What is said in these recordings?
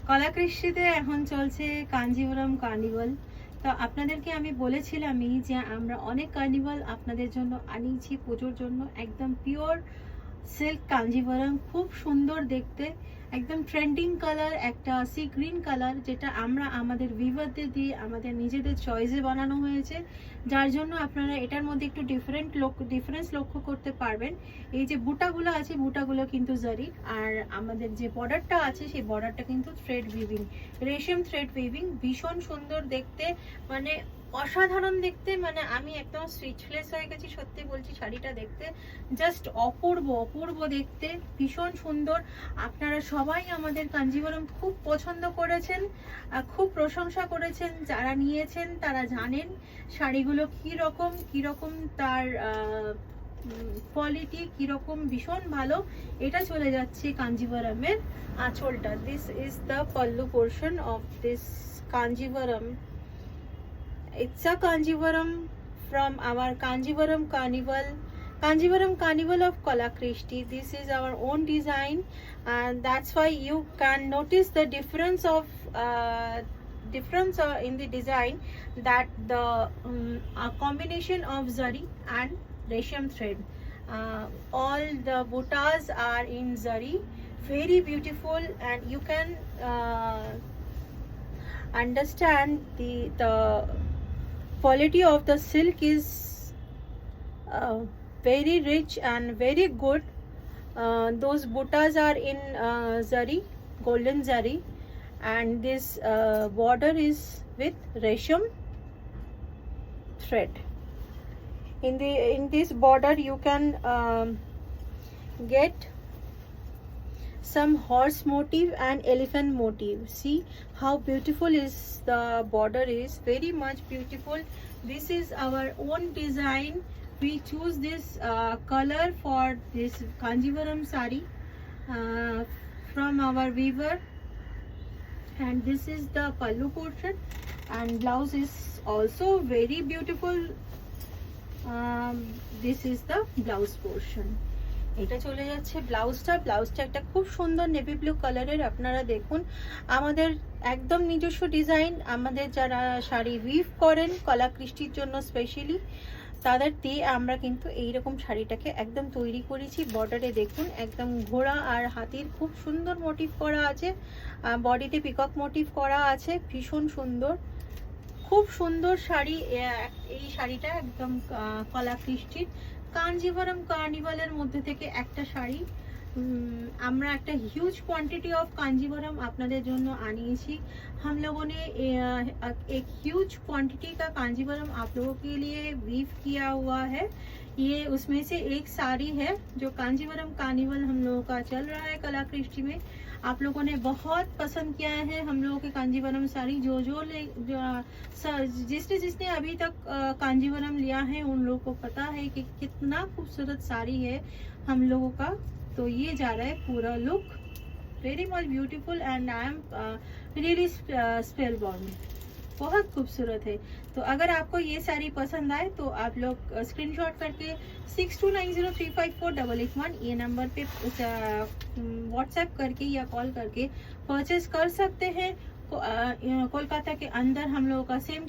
কলাকৃষ্টিতে এখন চলছে কাঞ্জিভরম কার্নিভাল। তো আপনাদেরকে আমি বলেছিলামই যে আমরা অনেক কার্নিভাল আপনাদের জন্য আনিয়েছি পুজোর জন্য। একদম পিওর সিল্ক কাঞ্জিভরম, খুব সুন্দর দেখতে, একদম ট্রেন্ডিং কালার, একটা সি গ্রিন কালার, যেটা আমরা আমাদের ভিভারদের দিয়ে আমাদের নিজেদের চয়েসে বানানো হয়েছে, যার জন্য আপনারা এটার মধ্যে একটু ডিফারেন্স লক্ষ্য করতে পারবেন। এই যে বুটাগুলো আছে, বুটাগুলো কিন্তু জারি, আর আমাদের যে বর্ডারটা আছে সেই বর্ডারটা কিন্তু থ্রেড উইভিং, রেশম থ্রেড উইভিং, ভীষণ সুন্দর দেখতে, মানে অসাধারণ দেখতে। মানে আমি একদম স্পিচলেস হয়ে গেছি, সত্যি বলছি। শাড়িটা দেখতে জাস্ট অপূর্ব অপূর্ব দেখতে, ভীষণ সুন্দর। আপনারা সবাই আমাদের কাঞ্জিভরম খুব পছন্দ করেছেন, খুব প্রশংসা করেছেন। যারা নিয়েছেন তারা জানেন শাড়িগুলো কীরকম তার কোয়ালিটি কীরকম, ভীষণ ভালো। এটা চলে যাচ্ছে কাঞ্জিভরমের আঁচলটা। This is the pallu portion of this Kanjivaram. It's a Kanjivaram from our Kanjivaram Carnival of Kalakrishti. This is our own design, and that's why you can notice the difference in the design, that the a combination of zari and resham thread. All the buttas are in zari, very beautiful, and you can understand the quality of the silk is very rich and very good. Those buttas are in zari, golden zari, and this border is with resham thread. In this border you can get some horse motif and elephant motif. See how beautiful is the border, is very much beautiful. This is our own design. We choose this color for this Kanjivaram sari from our weaver, and this is the pallu portion, and blouse is also very beautiful. This is the blouse portion. এটা চলে যাচ্ছে ব্লাউজটা একটা খুব সুন্দর navy blue কালারের। আপনারা দেখুন, আমাদের একদম নিজস্ব ডিজাইন। আমাদের যারা শাড়ি উইভ করেন কলাকৃষ্টির জন্য স্পেশালি, তাদের দিয়ে আমরা কিন্তু এইরকম শাড়িটাকে একদম তৈরি করেছি। বর্ডারে দেখুন একদম ঘোড়া আর হাতির খুব সুন্দর মোটিভ করা আছে, বডিতে পিকক মোটিভ করা আছে, ভীষণ সুন্দর, খুব সুন্দর শাড়ি। এই শাড়িটা একদম কলাকৃষ্টির কাঞ্জিভরম কার্নিভালের মধ্যে থেকে একটা শাড়ি। আমরা একটা হিউজ क्वांटिटी ऑफ कांजीवरम আপনাদের জন্য আনিয়েছি। हम लोगों ने एक ह्यूज क्वांटिटी का कांजीवरम आप लोगों के लिए वीव किया हुआ है। ये उसमें से एक साड़ी है जो कांजीवरम कार्निवल हम लोगों का चल रहा है कलाकृष्टि में। आप लोगों ने बहुत पसंद किया है हम लोगों के कांजीवरम साड़ी। जिसने अभी तक कांजीवरम लिया है उन लोगों को पता है कि कितना खूबसूरत साड़ी है हम लोगों का। तो ये जा रहा है पूरा look, very much beautiful, and I am really spell bound, बहुत खूबसूरत है। तो अगर आपको ये साड़ी पसंद आए तो आप लोग स्क्रीनशॉट करके 6290354881 ये नंबर पे व्हाट्सएप करके या कॉल करके परचेज कर सकते हैं। कोलकाता के अंदर हम लोगों का सेम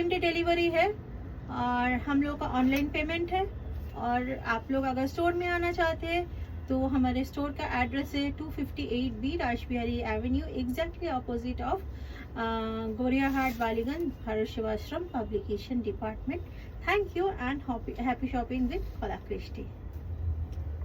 डे डिलीवरी है, और हम लोगों का ऑनलाइन पेमेंट है। और आप लोग अगर स्टोर में आना चाहते हैं तो हमारे स्टोर का एड्रेस है 258B Rajbihari avenue, exactly opposite of Gariahat Ballygunge, Bharat Sevashram publication department. Thank you and happy shopping with कलाकृष्टि।